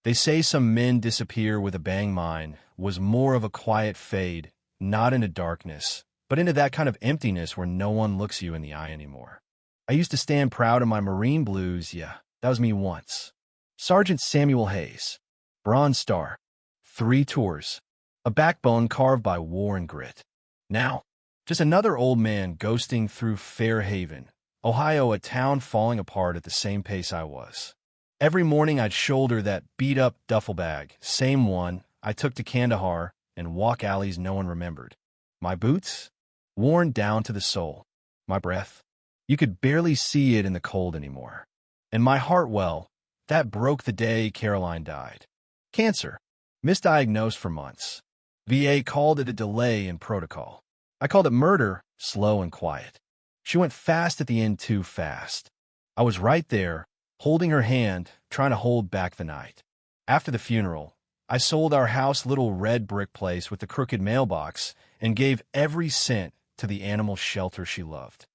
They say some men disappear with a bang. Mine was more of a quiet fade, not into darkness, but into that kind of emptiness where no one looks you in the eye anymore. I used to stand proud of my Marine blues. Yeah, that was me once. Sergeant Samuel Hayes. Bronze Star. 3 tours. A backbone carved by war and grit. Now, just another old man ghosting through Fairhaven, Ohio, a town falling apart at the same pace I was. Every morning I'd shoulder that beat-up duffel bag, same one I took to Kandahar, and walk alleys no one remembered. My boots? Worn down to the sole. My breath? You could barely see it in the cold anymore. And my heart, well, that broke the day Caroline died. Cancer. Misdiagnosed for months. VA called it a delay in protocol. I called it murder, slow and quiet. She went fast at the end, too fast. I was right there, holding her hand, trying to hold back the night. After the funeral, I sold our house, little red brick place with the crooked mailbox, and gave every cent to the animal shelter she loved.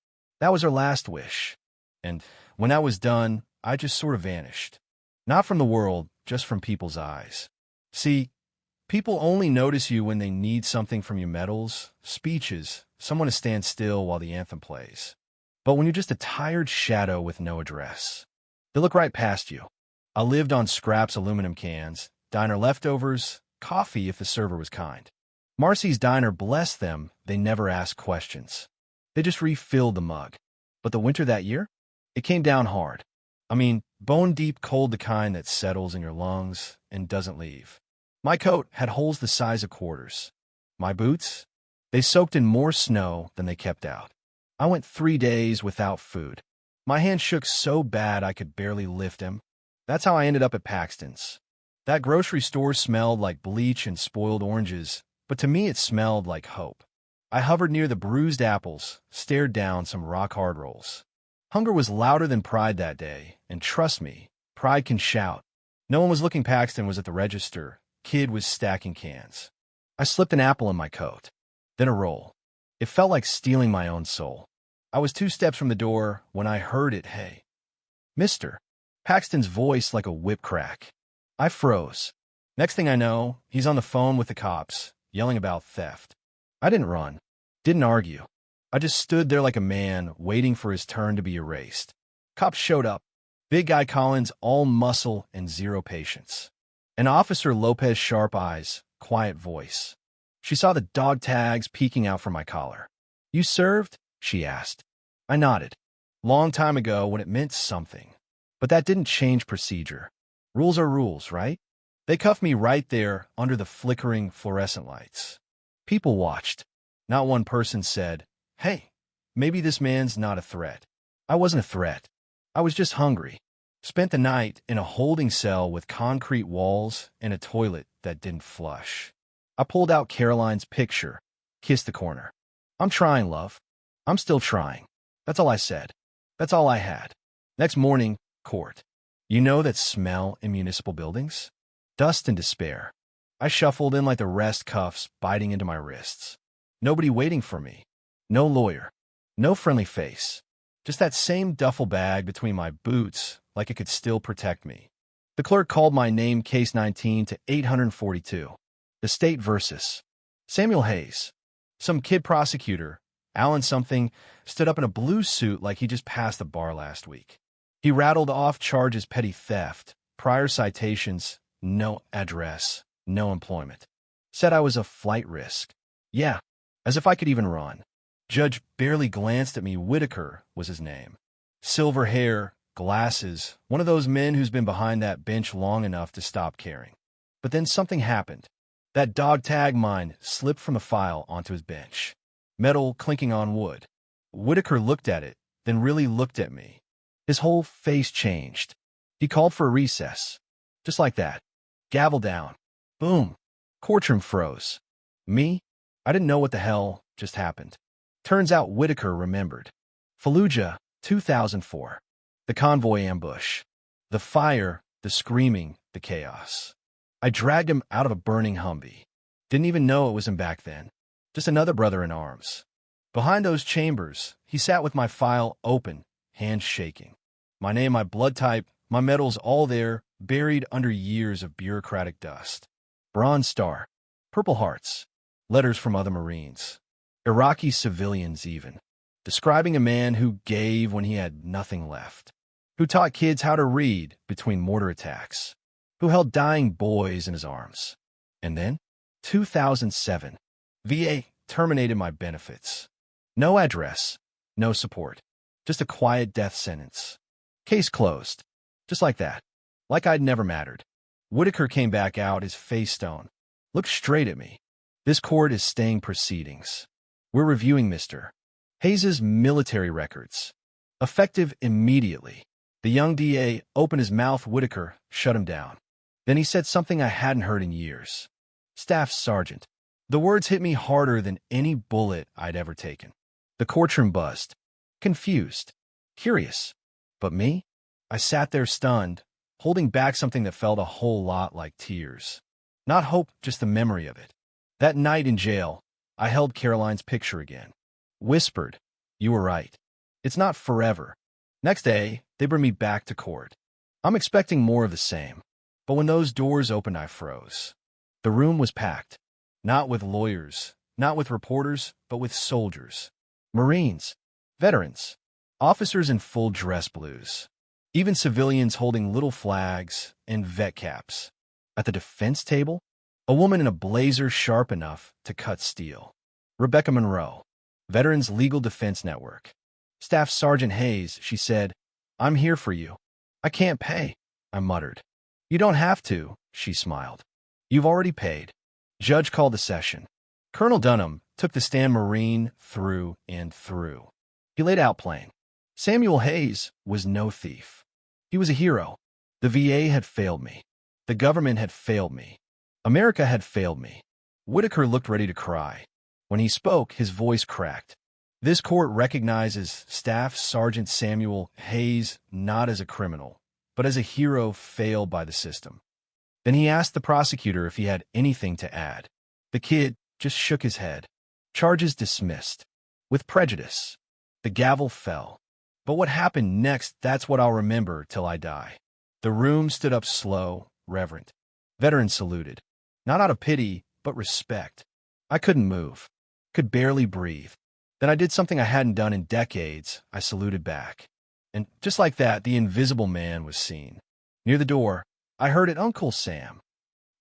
That was her last wish. And when I was done, I just sort of vanished. Not from the world, just from people's eyes. See, people only notice you when they need something from you: medals, speeches, someone to stand still while the anthem plays. But when you're just a tired shadow with no address, they look right past you. I lived on scraps, aluminum cans, diner leftovers, coffee if the server was kind. Marcy's Diner, bless them, they never asked questions. They just refilled the mug. But the winter that year? It came down hard. I mean, bone-deep cold, the kind that settles in your lungs and doesn't leave. My coat had holes the size of quarters. My boots? They soaked in more snow than they kept out. I went 3 days without food. My hand shook so bad I could barely lift them. That's how I ended up at Paxton's. That grocery store smelled like bleach and spoiled oranges, but to me it smelled like hope. I hovered near the bruised apples, stared down some rock-hard rolls. Hunger was louder than pride that day, and trust me, pride can shout. No one was looking. Paxton was at the register. Kid was stacking cans. I slipped an apple in my coat, then a roll. It felt like stealing my own soul. I was 2 steps from the door when I heard it. Hey, mister. Paxton's voice like a whip crack. I froze. Next thing I know, he's on the phone with the cops, yelling about theft. I didn't run, didn't argue. I just stood there like a man, waiting for his turn to be erased. Cops showed up. Big guy Collins, all muscle and zero patience. And Officer Lopez, sharp eyes, quiet voice. She saw the dog tags peeking out from my collar. You served? She asked. I nodded. Long time ago when it meant something. But that didn't change procedure. Rules are rules, right? They cuffed me right there under the flickering fluorescent lights. People watched. Not one person said, hey, maybe this man's not a threat. I wasn't a threat. I was just hungry. Spent the night in a holding cell with concrete walls and a toilet that didn't flush. I pulled out Caroline's picture, kissed the corner. I'm trying, love. I'm still trying. That's all I said. That's all I had. Next morning, court. You know that smell in municipal buildings? Dust and despair. I shuffled in like the rest, cuffs biting into my wrists. Nobody waiting for me. No lawyer. No friendly face. Just that same duffel bag between my boots, like it could still protect me. The clerk called my name, case 19 to 842. The state versus Samuel Hayes. Some kid prosecutor, Alan something, stood up in a blue suit like he just passed the bar last week. He rattled off charges: petty theft, prior citations, no address, no employment. Said I was a flight risk. Yeah, as if I could even run. Judge barely glanced at me. Whitaker was his name. Silver hair, glasses, one of those men who's been behind that bench long enough to stop caring. But then something happened. That dog tag mine slipped from the file onto his bench. Metal clinking on wood. Whitaker looked at it, then really looked at me. His whole face changed. He called for a recess. Just like that. Gavel down. Boom. Courtroom froze. Me? I didn't know what the hell just happened. Turns out Whitaker remembered. Fallujah, 2004. The convoy ambush. The fire, the screaming, the chaos. I dragged him out of a burning Humvee. Didn't even know it was him back then. Just another brother in arms. Behind those chambers, he sat with my file open, hands shaking. My name, my blood type, my medals all there, buried under years of bureaucratic dust. Bronze Star, Purple Hearts, letters from other Marines, Iraqi civilians even, describing a man who gave when he had nothing left, who taught kids how to read between mortar attacks, who held dying boys in his arms. And then, 2007, VA terminated my benefits. No address, no support, just a quiet death sentence. Case closed. Just like that. Like I'd never mattered. Whitaker came back out, his face stone. Looked straight at me. This court is staying proceedings. We're reviewing Mr. Hayes's military records. Effective immediately. The young DA opened his mouth. Whitaker shut him down. Then he said something I hadn't heard in years. Staff Sergeant. The words hit me harder than any bullet I'd ever taken. The courtroom buzzed. Confused. Curious. But me? I sat there stunned, holding back something that felt a whole lot like tears. Not hope, just the memory of it. That night in jail, I held Caroline's picture again. Whispered, "You were right. It's not forever." Next day, they bring me back to court. I'm expecting more of the same. But when those doors opened, I froze. The room was packed. Not with lawyers, not with reporters, but with soldiers. Marines, veterans, officers in full dress blues. Even civilians holding little flags and vet caps. At the defense table, a woman in a blazer sharp enough to cut steel. Rebecca Monroe, Veterans Legal Defense Network. Staff Sergeant Hayes, she said, "I'm here for you." "I can't pay," I muttered. "You don't have to," she smiled. "You've already paid." Judge called the session. Colonel Dunham took the stand, Marine through and through. He laid out plain. Samuel Hayes was no thief. He was a hero. The VA had failed me. The government had failed me. America had failed me. Whitaker looked ready to cry. When he spoke, his voice cracked. This court recognizes Staff Sergeant Samuel Hayes not as a criminal, but as a hero failed by the system. Then he asked the prosecutor if he had anything to add. The kid just shook his head. Charges dismissed. With prejudice. The gavel fell. But what happened next, that's what I'll remember till I die. The room stood up slow, reverent. Veterans saluted. Not out of pity, but respect. I couldn't move. Could barely breathe. Then I did something I hadn't done in decades. I saluted back. And just like that, the invisible man was seen. Near the door, I heard it, "Uncle Sam."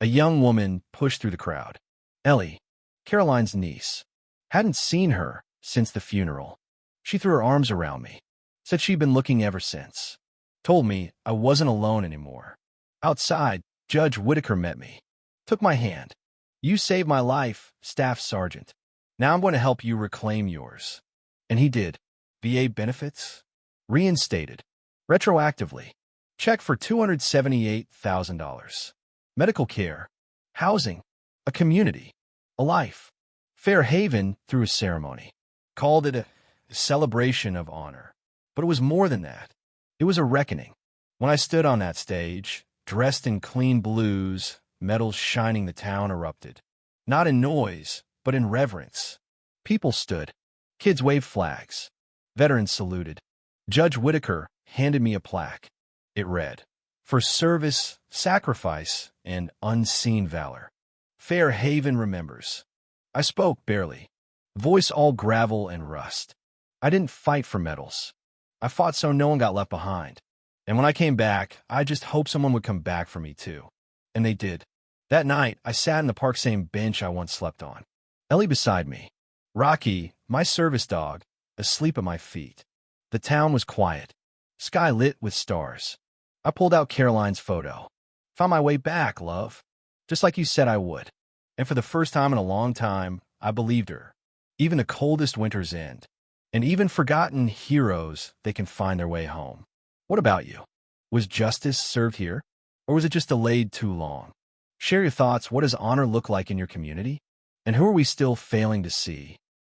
A young woman pushed through the crowd. Ellie, Caroline's niece. Hadn't seen her since the funeral. She threw her arms around me. Said she'd been looking ever since. Told me I wasn't alone anymore. Outside, Judge Whitaker met me. Took my hand. "You saved my life, Staff Sergeant. Now I'm going to help you reclaim yours." And he did. VA benefits? Reinstated. Retroactively. Check for $278,000. Medical care. Housing. A community. A life. Fair haven through a ceremony. Called it a celebration of honor. But it was more than that. It was a reckoning. When I stood on that stage, dressed in clean blues, medals shining, the town erupted. Not in noise, but in reverence. People stood. Kids waved flags. Veterans saluted. Judge Whitaker handed me a plaque. It read, "For service, sacrifice, and unseen valor. Fair Haven remembers." I spoke barely. Voice all gravel and rust. I didn't fight for medals. I fought so no one got left behind. And when I came back, I just hoped someone would come back for me too. And they did. That night, I sat in the park, same bench I once slept on. Ellie beside me. Rocky, my service dog, asleep at my feet. The town was quiet. Sky lit with stars. I pulled out Caroline's photo. Found my way back, love. Just like you said I would. And for the first time in a long time, I believed her. Even the coldest winter's end. And even forgotten heroes, they can find their way home. What about you? Was justice served here? Or was it just delayed too long? Share your thoughts. What does honor look like in your community? And who are we still failing to see?